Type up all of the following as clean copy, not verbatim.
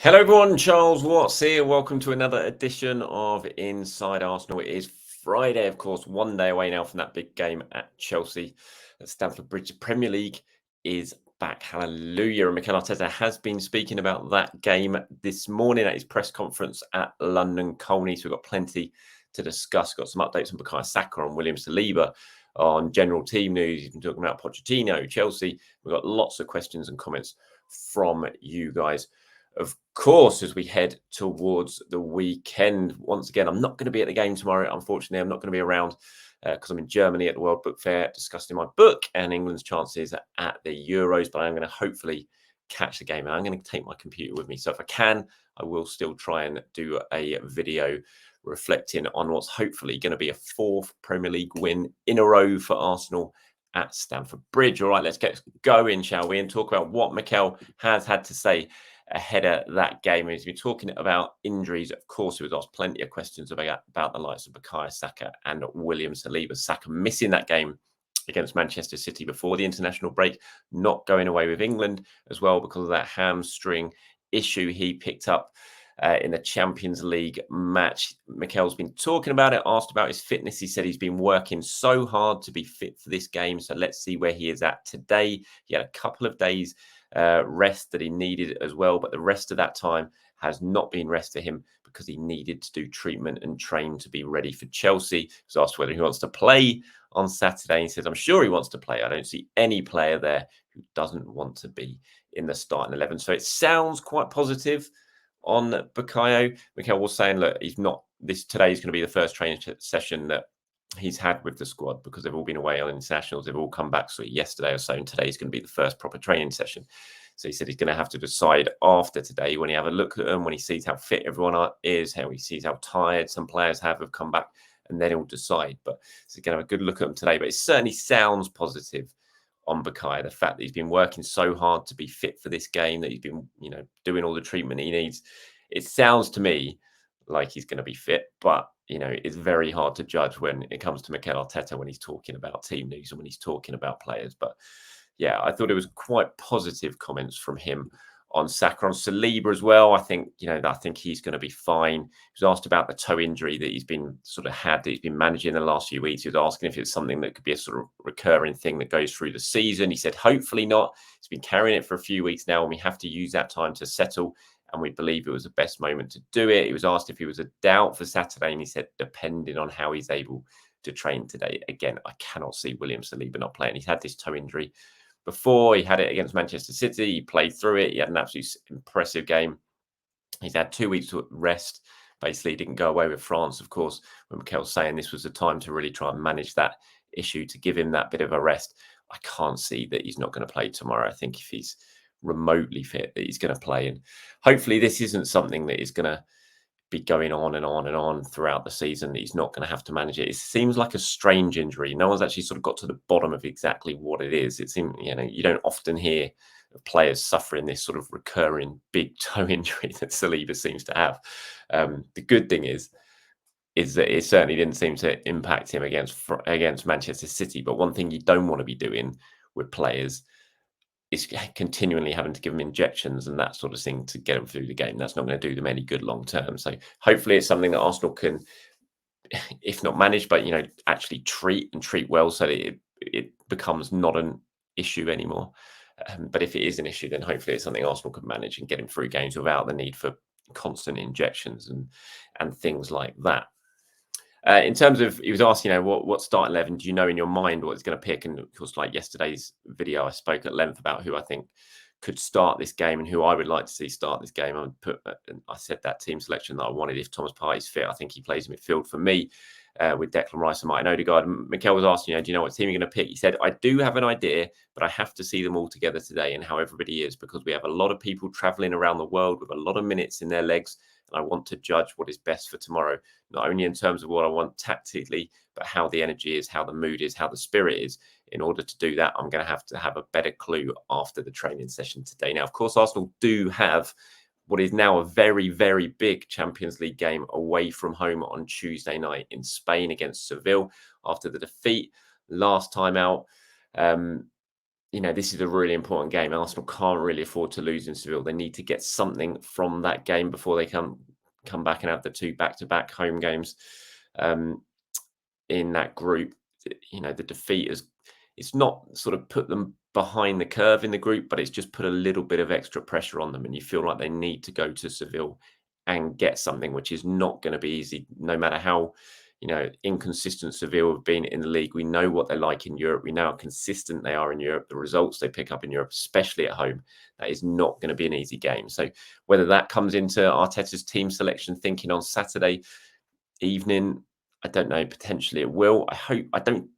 Hello everyone, Charles Watts here. Welcome to another edition of Inside Arsenal. It is Friday, of course, one day away now from that big game at Chelsea at Stamford Bridge. Premier League is back. Hallelujah. And Mikel Arteta has been speaking about that game this morning at his press conference at London Colney. So we've got plenty to discuss. Got some updates on Bukayo, Saka, on William Saliba, on general team news. You've been talking about Pochettino, Chelsea. We've got lots of questions and comments from you guys. Of course, as we head towards the weekend, once again, I'm not going to be at the game tomorrow. Unfortunately, I'm not going to be around because I'm in Germany at the World Book Fair discussing my book and England's chances at the Euros. But I'm going to hopefully catch the game, and I'm going to take my computer with me. So if I can, I will still try and do a video reflecting on what's hopefully going to be a fourth Premier League win in a row for Arsenal at Stamford Bridge. All right, let's get going, shall we, and talk about what Mikel has had to say ahead of that game. He's been talking about injuries. Of course, he was asked plenty of questions about the likes of Bukayo, Saka and William Saliba. Saka missing that game against Manchester City before the international break, not going away with England as well because of that hamstring issue he picked up in the Champions League match. Mikel's been talking about it, asked about his fitness. He said he's been working so hard to be fit for this game. So let's see where he is at today. He had a couple of days rest that he needed as well, but the rest of that time has not been rest for him because he needed to do treatment and train to be ready for Chelsea. He was asked whether he wants to play on Saturday. He says, I'm sure he wants to play. I don't see any player there who doesn't want to be in the starting 11. So it sounds quite positive on Bukayo. Mikel was saying, look, he's not this today is going to be the first training session that he's had with the squad because they've all been away on internationals. They've all come back yesterday or so, and today is going to be the first proper training session. So he said he's going to have to decide after today when he have a look at them, when he sees how fit everyone is, how he sees how tired some players have come back, and then he'll decide. But so he's going to have a good look at them today. But it certainly sounds positive on Bukayo, the fact that he's been working so hard to be fit for this game, that he's been, doing all the treatment he needs. It sounds to me like he's going to be fit, but it's very hard to judge when it comes to Mikel Arteta when he's talking about team news and when he's talking about players. But yeah, I thought it was quite positive comments from him on Saka, on Saliba as well. I think he's going to be fine. He was asked about the toe injury that he's been that he's been managing the last few weeks. He was asking if it's something that could be a sort of recurring thing that goes through the season. He said, hopefully not. He's been carrying it for a few weeks now, and we have to use that time to settle. And we believe it was the best moment to do it. He was asked if he was a doubt for Saturday, and he said, depending on how he's able to train today. Again, I cannot see William Saliba not playing. He's had this toe injury before. He had it against Manchester City. He played through it. He had an absolutely impressive game. He's had 2 weeks to rest. Basically, he didn't go away with France, of course, when Mikel's saying this was the time to really try and manage that issue, to give him that bit of a rest. I can't see that he's not going to play tomorrow. I think if he's remotely fit, that he's going to play. And hopefully this isn't something that is going to be going on and on and on throughout the season, that he's not going to have to manage it. It seems like a strange injury. No one's actually sort of got to the bottom of exactly what it is. It seems, you don't often hear of players suffering this sort of recurring big toe injury that Saliba seems to have. The good thing is that it certainly didn't seem to impact him against Manchester City. But one thing you don't want to be doing with players is continually having to give them injections and that sort of thing to get them through the game. That's not going to do them any good long term. So hopefully it's something that Arsenal can, if not manage, but actually treat well, so that it becomes not an issue anymore. But if it is an issue, then hopefully it's something Arsenal can manage and get him through games without the need for constant injections and things like that. In terms of, he was asking, what start 11 do you know in your mind what it's going to pick? And of course, like yesterday's video, I spoke at length about who I think could start this game and who I would like to see start this game. I said that team selection that I wanted. If Thomas Partey's fit, I think he plays midfield for me with Declan Rice and Martin Odegaard. And Mikel was asking, do you know what team you're going to pick? He said, I do have an idea, but I have to see them all together today and how everybody is, because we have a lot of people traveling around the world with a lot of minutes in their legs. And I want to judge what is best for tomorrow, not only in terms of what I want tactically, but how the energy is, how the mood is, how the spirit is. In order to do that, I'm going to have a better clue after the training session today. Now, of course, Arsenal do have what is now a very, very big Champions League game away from home on Tuesday night in Spain against Seville after the defeat last time out. this is a really important game. Arsenal can't really afford to lose in Seville. They need to get something from that game before they come back and have the 2 back-to-back home games in that group. The defeat it's not sort of put them behind the curve in the group, but it's just put a little bit of extra pressure on them, and you feel like they need to go to Seville and get something, which is not going to be easy, no matter how inconsistent Seville have been in the league. We know what they're like in Europe. We know how consistent they are in Europe. The results they pick up in Europe, especially at home, that is not going to be an easy game. So whether that comes into Arteta's team selection thinking on Saturday evening, I don't know. Potentially it will. I don't.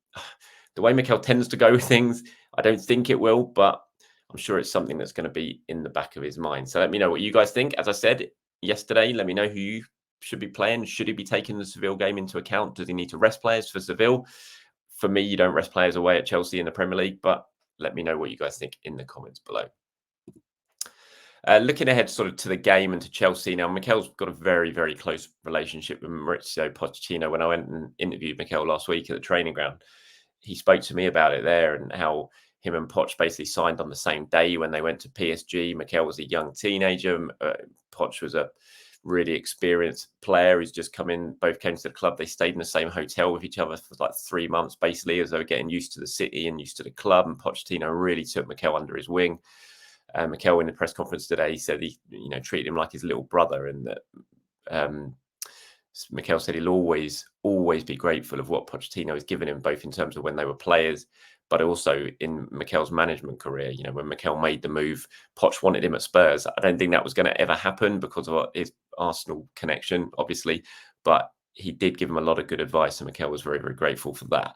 The way Mikel tends to go with things, I don't think it will, but I'm sure it's something that's going to be in the back of his mind. So let me know what you guys think. As I said yesterday, let me know who you should be playing. Should he be taking the Seville game into account? Does he need to rest players for Seville? For me, you don't rest players away at Chelsea in the Premier League, but let me know what you guys think in the comments below. Looking ahead sort of to the game and to Chelsea. Now, Mikel's got a very, very close relationship with Mauricio Pochettino. When I went and interviewed Mikel last week at the training ground, he spoke to me about it there and how him and Poch basically signed on the same day when they went to PSG. Mikel was a young teenager. Poch was a really experienced player. He's just come in, both came to the club. They stayed in the same hotel with each other for like 3 months, basically, as they were getting used to the city and used to the club. And Pochettino really took Mikel under his wing. Mikel, in the press conference today, he said he treated him like his little brother, and that Mikel said he'll always be grateful of what Pochettino has given him, both in terms of when they were players, but also in Mikel's management career. When Mikel made the move, Poch wanted him at Spurs. I don't think that was going to ever happen because of his Arsenal connection, obviously, but he did give him a lot of good advice, and Mikel was very, very grateful for that.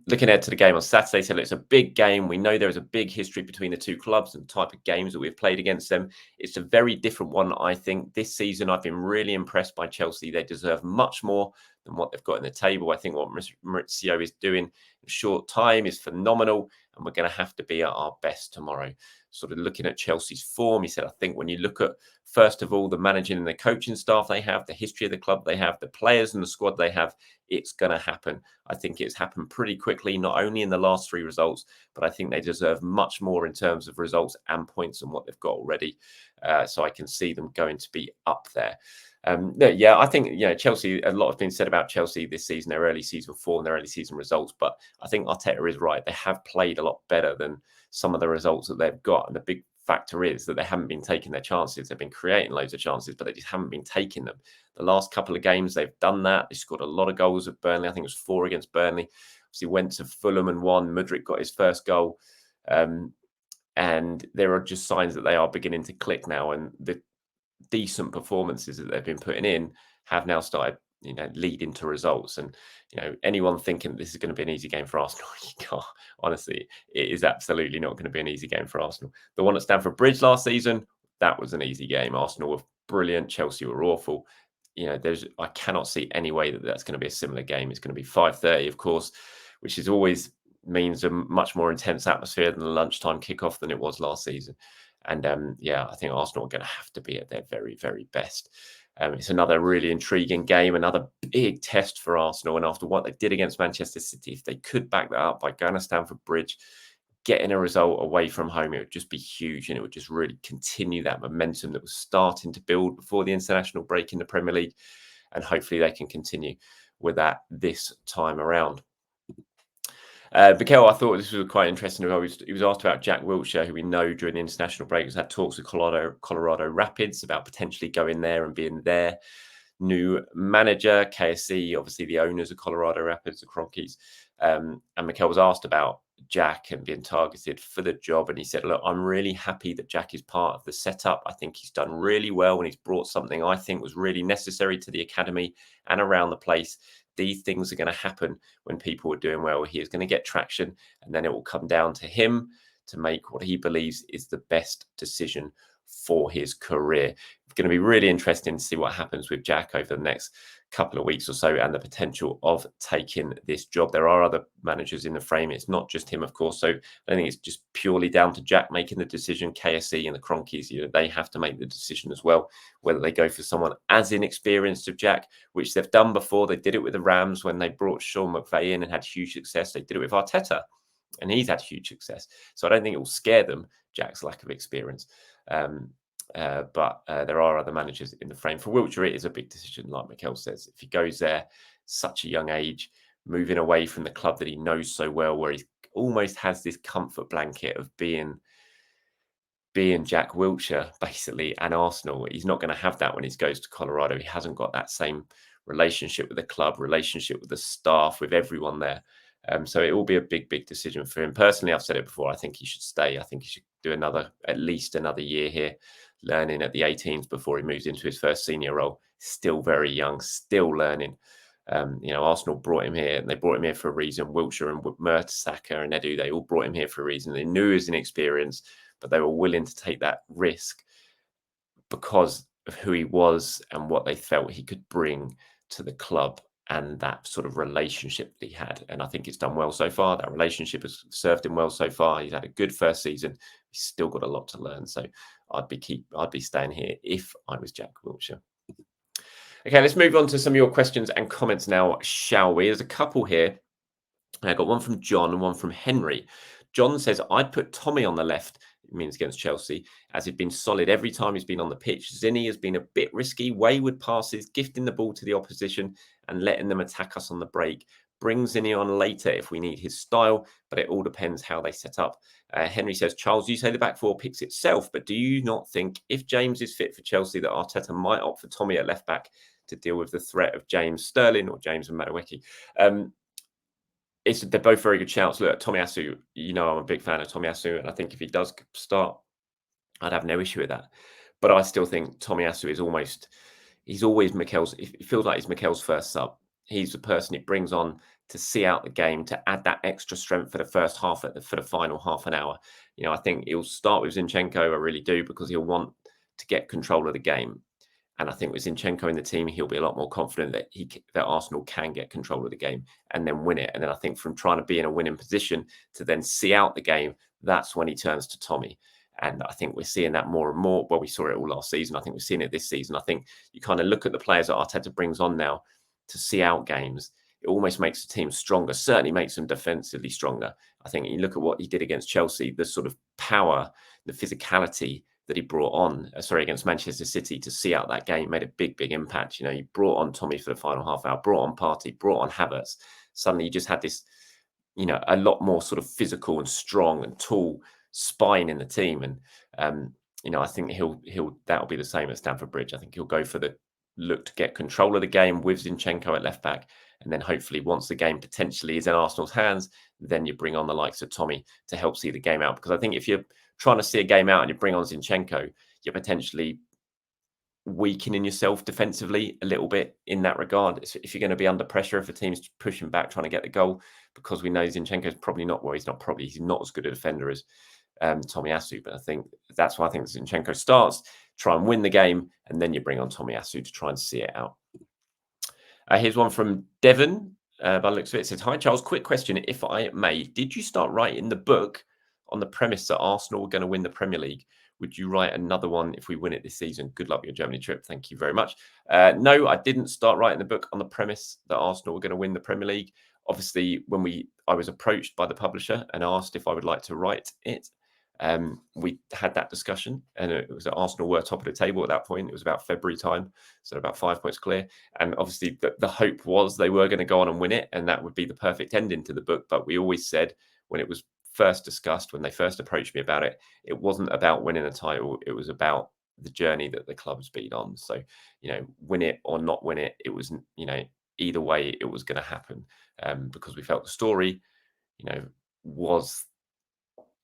Looking ahead to the game on Saturday, so it's a big game. We know there is a big history between the two clubs and the type of games that we've played against them. It's a very different one, I think. This season, I've been really impressed by Chelsea. They deserve much more than what they've got in the table. I think what Mauricio is doing in a short time is phenomenal, and we're going to have to be at our best tomorrow. Sort of looking at Chelsea's form, he said, I think when you look at, first of all, the managing and the coaching staff they have, the history of the club they have, the players and the squad they have, it's going to happen. I think it's happened pretty quickly, not only in the last 3 results, but I think they deserve much more in terms of results and points than what they've got already. So I can see them going to be up there. I think Chelsea, a lot has been said about Chelsea this season, their early season form, their early season results, but I think Arteta is right. They have played a lot better than some of the results that they've got, and the big factor is that they haven't been taking their chances. They've been creating loads of chances, but they just haven't been taking them. The last couple of games they've done that. They scored a lot of goals at Burnley. I think it was 4 against Burnley. Obviously went to Fulham and won. Mudryk got his first goal, and there are just signs that they are beginning to click now, and the decent performances that they've been putting in have now started leading to results. And anyone thinking this is going to be an easy game for Arsenal, you can't. Honestly, it is absolutely not going to be an easy game for Arsenal. The one at Stamford Bridge last season, that was an easy game. Arsenal were brilliant, Chelsea were awful. I cannot see any way that that's going to be a similar game. It's going to be 5:30, of course, which is always means a much more intense atmosphere than the lunchtime kickoff than it was last season. And I think Arsenal are going to have to be at their very, very best. It's another really intriguing game, another big test for Arsenal. And after what they did against Manchester City, if they could back that up by going to Stamford Bridge, getting a result away from home, it would just be huge. And it would just really continue that momentum that was starting to build before the international break in the Premier League. And hopefully they can continue with that this time around. Mikel, I thought this was quite interesting. He was asked about Jack Wilshere, who we know during the international break has had talks with Colorado Rapids about potentially going there and being their new manager. KSC, obviously the owners of Colorado Rapids, the Cronkies. And Mikel was asked about Jack and being targeted for the job. And he said, look, I'm really happy that Jack is part of the setup. I think he's done really well and he's brought something I think was really necessary to the academy and around the place. These things are going to happen when people are doing well. He is going to get traction, and then it will come down to him to make what he believes is the best decision for his career. It's going to be really interesting to see what happens with Jack over the next couple of weeks or so, and the potential of taking this job. There are other managers in the frame. It's not just him, of course. So I think it's just purely down to Jack making the decision. KSC and the Cronkies, they have to make the decision as well, whether they go for someone as inexperienced as Jack, which they've done before. They did it with the Rams when they brought Sean McVay in and had huge success. They did it with Arteta and he's had huge success. So I don't think it will scare them, Jack's lack of experience. But there are other managers in the frame. For Wiltshire, it is a big decision, like Mikel says. If he goes there, such a young age, moving away from the club that he knows so well, where he almost has this comfort blanket of being Jack Wilshere, basically, and Arsenal. He's not going to have that when he goes to Colorado. He hasn't got that same relationship with the club, relationship with the staff, with everyone there. So it will be a big, big decision for him. Personally, I've said it before, I think he should stay. I think he should do at least another year here, learning at the 18s before he moves into his first senior role. Still very young, still learning. Arsenal brought him here, and they brought him here for a reason. Wilshere and Mert, Saka and Edu, they all brought him here for a reason. They knew he was inexperienced, but they were willing to take that risk because of who he was and what they felt he could bring to the club and that sort of relationship that he had. And I think it's done well so far. That relationship has served him well so far. He's had a good first season. He's still got a lot to learn. So I'd be staying here if I was Jack Wilshere. Okay, let's move on to some of your questions and comments now, shall we? There's a couple here. I got one from John and one from Henry. John says, I'd put Tomi on the left, it means against Chelsea, as he's been solid every time he's been on the pitch. Zinny has been a bit risky, wayward passes, gifting the ball to the opposition and letting them attack us on the break. Bring Zinny on later if we need his style, but it all depends how they set up. Henry says, Charles, you say the back four picks itself, but do you not think if James is fit for Chelsea that Arteta might opt for Tomi at left back to deal with the threat of James Sterling or James and Madueke? They're both very good shouts. Look, Tomiyasu, I'm a big fan of Tomiyasu, and I think if he does start, I'd have no issue with that. But I still think Tomiyasu is he's always Mikel's. It feels like he's Mikel's first sub. He's the person he brings on to see out the game, to add that extra strength for the first half, for the final half an hour. I think he'll start with Zinchenko. I really do, because he'll want to get control of the game. And I think with Zinchenko in the team, he'll be a lot more confident that Arsenal can get control of the game and then win it. And then I think from trying to be in a winning position to then see out the game, that's when he turns to Tomi. And I think we're seeing that more and more. Well, we saw it all last season. I think we're seeing it this season. I think you kind of look at the players that Arteta brings on now to see out games. It almost makes the team stronger, certainly makes them defensively stronger. I think you look at what he did against Chelsea, the sort of power, the physicality that he brought on, against Manchester City to see out that game made a big, big impact. He brought on Tomi for the final half hour, brought on Partey, brought on Havertz. Suddenly you just had this, a lot more sort of physical and strong and tall spine in the team. And, I think that'll be the same at Stamford Bridge. I think he'll go for the look to get control of the game with Zinchenko at left back. And then hopefully once the game potentially is in Arsenal's hands, then you bring on the likes of Tomi to help see the game out. Because I think if you're trying to see a game out and you bring on Zinchenko, you're potentially weakening yourself defensively a little bit in that regard. If you're going to be under pressure, if a team's pushing back, trying to get the goal, because we know Zinchenko's probably not, well, he's not as good a defender as Tomiyasu. But I think that's why I think Zinchenko starts, try and win the game, and then you bring on Tomiyasu to try and see it out. Here's one from Devon. By the looks of it, says, hi, Charles. Quick question, if I may. Did you start writing the book on the premise that Arsenal were going to win the Premier League? Would you write another one if we win it this season? Good luck with your Germany trip. Thank you very much. No, I didn't start writing the book on the premise that Arsenal were going to win the Premier League. Obviously, I was approached by the publisher and asked if I would like to write it. We had that discussion, and it was that Arsenal were top of the table at that point. It was about February time, so about 5 points clear. And obviously, the hope was they were going to go on and win it, and that would be the perfect ending to the book. But we always said when it was first discussed, when they first approached me about it, it wasn't about winning a title. It was about the journey that the club's been on. So, win it or not win it, it was, either way, it was going to happen, because we felt the story, was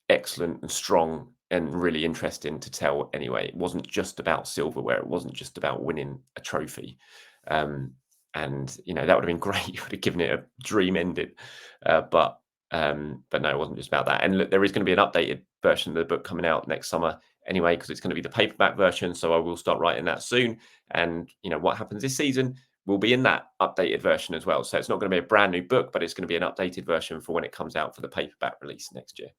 excellent and strong and really interesting to tell anyway. It wasn't just about silverware. It wasn't just about winning a trophy. And, that would have been great. You would have given it a dream ending. But no, it wasn't just about that. And look, there is going to be an updated version of the book coming out next summer anyway, because it's going to be the paperback version. So I will start writing that soon. And, what happens this season will be in that updated version as well. So it's not going to be a brand new book, but it's going to be an updated version for when it comes out for the paperback release next year.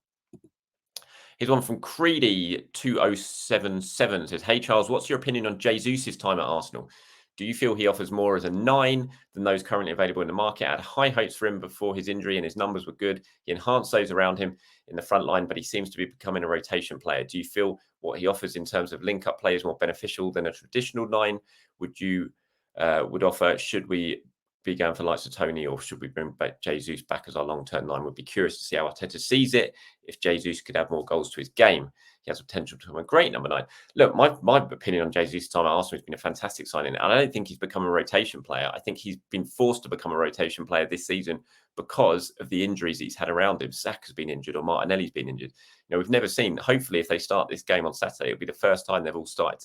Here's one from Creedy2077 says, hey, Charles, what's your opinion on Jesus' time at Arsenal? Do you feel he offers more as a 9 than those currently available in the market? I had high hopes for him before his injury and his numbers were good. He enhanced those around him in the front line, but he seems to be becoming a rotation player. Do you feel what he offers in terms of link-up play is more beneficial than a traditional 9? Would you would offer, should we be going for likes of Tomi, or should we bring back Jesus back as our long-term 9? Would be curious to see how Arteta sees it. If Jesus could add more goals to his game, he has potential to become a great number 9. Look, my opinion on Jesus' time at Arsenal has been a fantastic signing, and I don't think he's become a rotation player. I think he's been forced to become a rotation player this season because of the injuries he's had around him. Saka's been injured or Martinelli's been injured. We've never seen. Hopefully, if they start this game on Saturday, it'll be the first time they've all started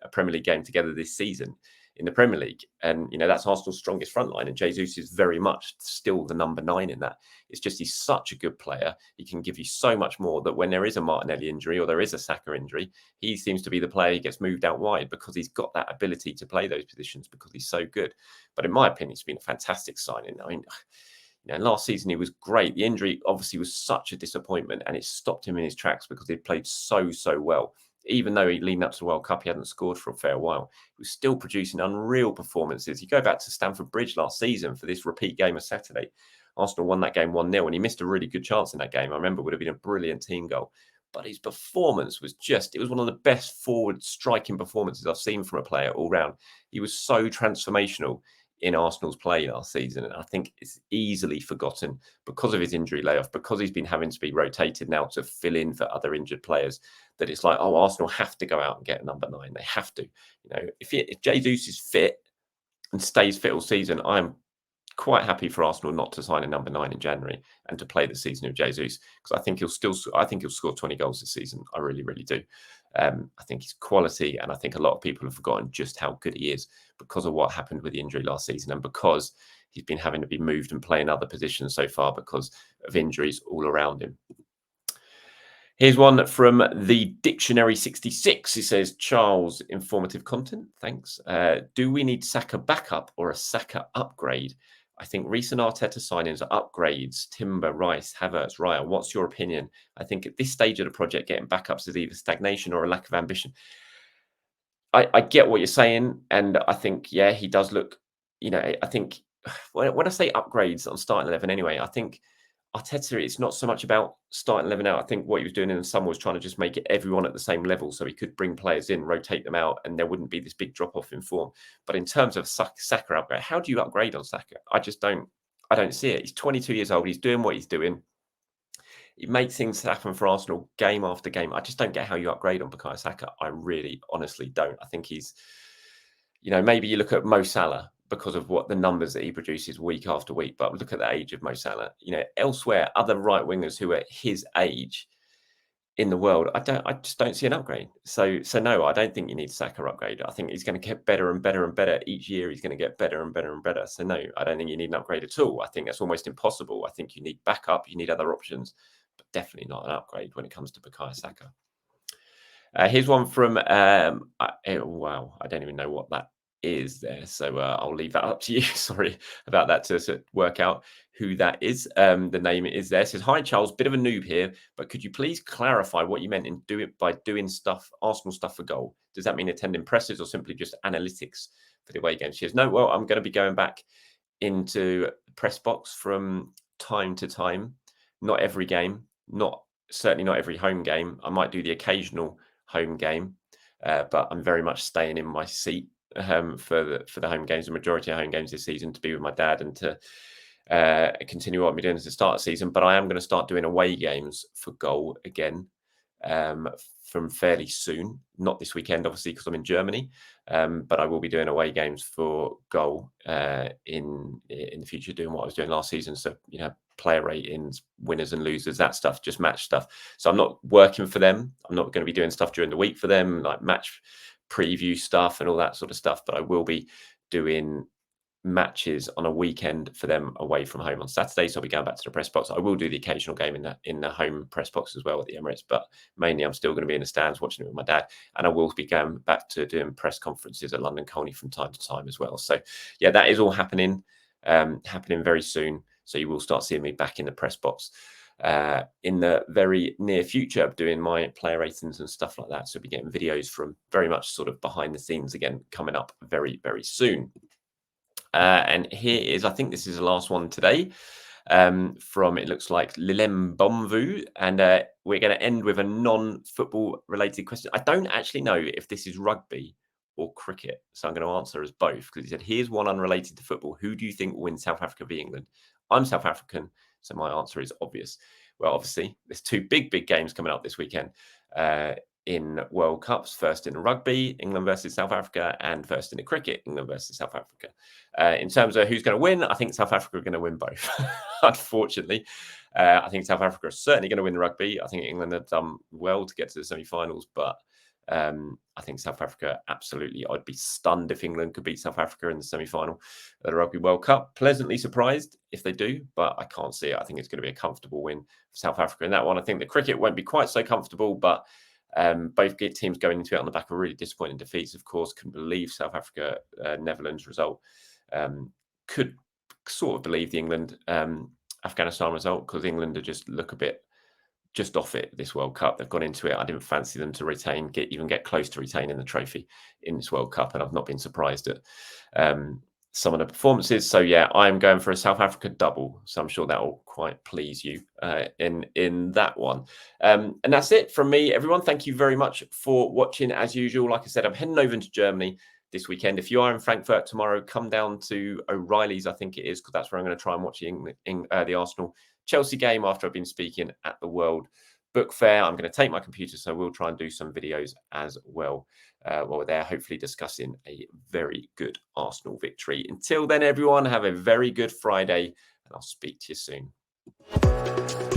a Premier League game together this season in the Premier League. And, that's Arsenal's strongest front line. And Jesus is very much still the number 9 in that. It's just he's such a good player. He can give you so much more that when there is a Martinelli injury or there is a Saka injury, he seems to be the player who gets moved out wide because he's got that ability to play those positions because he's so good. But in my opinion, it's been a fantastic signing. I mean, last season he was great. The injury obviously was such a disappointment and it stopped him in his tracks because he played so well. Even though he leaned up to the World Cup, he hadn't scored for a fair while. He was still producing unreal performances. You go back to Stamford Bridge last season for this repeat game of Saturday. Arsenal won that game 1-0 and he missed a really good chance in that game. I remember it would have been a brilliant team goal. But his performance was it was one of the best forward striking performances I've seen from a player all round. He was so transformational in Arsenal's play last season. And I think it's easily forgotten because of his injury layoff, because he's been having to be rotated now to fill in for other injured players, that it's like, oh, Arsenal have to go out and get a number 9. They have to. If Jesus is fit and stays fit all season, I'm quite happy for Arsenal not to sign a number 9 in January and to play the season of Jesus, because I think he'll score 20 goals this season. I really, really do. I think he's quality, and I think a lot of people have forgotten just how good he is because of what happened with the injury last season and because he's been having to be moved and play in other positions so far because of injuries all around him. Here's one from the Dictionary 66. He says, Charles, informative content. Thanks. Do we need Saka backup or a Saka upgrade? I think recent Arteta signings are upgrades. Timber, Rice, Havertz, Raya. What's your opinion? I think at this stage of the project, getting backups is either stagnation or a lack of ambition. I get what you're saying. And I think, he does look, I think when I say upgrades on starting 11 anyway, I think Arteta, it's not so much about starting 11 out. I think what he was doing in the summer was trying to just make it everyone at the same level so he could bring players in, rotate them out, and there wouldn't be this big drop-off in form. But in terms of Saka upgrade, how do you upgrade on Saka? I don't see it. He's 22 years old. He's doing what he's doing. He makes things happen for Arsenal game after game. I just don't get how you upgrade on Bukayo Saka. I really, honestly don't. I think he's, maybe you look at Mo Salah, because of what the numbers that he produces week after week. But look at the age of Mo Salah. Elsewhere, other right wingers who are his age in the world, I just don't see an upgrade. So no, I don't think you need Saka upgrade. I think he's going to get better and better and better each year. He's going to get better and better and better. So no, I don't think you need an upgrade at all. I think that's almost impossible. I think you need backup. You need other options, but definitely not an upgrade when it comes to Bukayo Saka. Here's one from wow, I don't even know what that is there, so I'll leave that up to you. Sorry about that, to work out who that is. The name is there. It says, hi Charles, bit of a noob here, but could you please clarify what you meant in by doing Arsenal stuff for goal? Does that mean attending presses or simply just analytics for the away games? She says, no, well, I'm going to be going back into the press box from time to time, not every game, certainly not every home game. I might do the occasional home game, but I'm very much staying in my seat for the home games, the majority of home games this season, to be with my dad and to continue what I'm doing at the start of the season. But I am going to start doing away games for goal again from fairly soon. Not this weekend, obviously, because I'm in Germany, but I will be doing away games for goal in the future, doing what I was doing last season. So, player ratings, winners and losers, that stuff, just match stuff. So I'm not working for them. I'm not going to be doing stuff during the week for them, like match preview stuff and all that sort of stuff, but I will be doing matches on a weekend for them away from home on Saturday. So I'll be going back to the press box. I will do the occasional game in the home press box as well at the Emirates, but mainly I'm still going to be in the stands watching it with my dad, and I will be going back to doing press conferences at London Colney from time to time as well. So yeah, that is all happening very soon. So you will start seeing me back in the press box. in the very near future, doing my player ratings and stuff like that. So we'll be getting videos from very much sort of behind the scenes again coming up very, very soon. And here is, I think this is the last one today, from, it looks like, Lilem Bomvu. And we're going to end with a non-football related question. I don't actually know if this is rugby or cricket, so I'm going to answer as both, because he said, here's one unrelated to football. Who do you think will win South Africa v England? I'm South African, so my answer is obvious. Well, obviously, there's two big games coming up this weekend in World Cups. First in rugby, England versus South Africa, and first in the cricket, England versus South Africa. In terms of who's going to win, I think South Africa are going to win both, unfortunately. I think South Africa are certainly going to win the rugby. I think England have done well to get to the semi-finals, but I think South Africa, absolutely. I'd be stunned if England could beat South Africa in the semi-final at the Rugby World Cup. Pleasantly surprised if they do, but I can't see it. I think it's going to be a comfortable win for South Africa in that one. I think the cricket won't be quite so comfortable, but both teams going into it on the back of really disappointing defeats, of course. Couldn't believe South Africa, Netherlands result. Could sort of believe the England, Afghanistan result, because England just look a bit just off it this World Cup. They've gone into it. I didn't fancy them to retain, even get close to retaining the trophy in this World Cup, and I've not been surprised at some of the performances. So yeah, I'm going for a South Africa double. So I'm sure that will quite please you in that one. And that's it from me, everyone. Thank you very much for watching as usual. Like I said, I'm heading over into Germany this weekend. If you are in Frankfurt tomorrow, come down to O'Reilly's, I think it is, because that's where I'm going to try and watch the Arsenal Chelsea game after I've been speaking at the World Book Fair. I'm going to take my computer, so we'll try and do some videos as well while we're there, hopefully discussing a very good Arsenal victory. Until then, everyone, have a very good Friday, and I'll speak to you soon.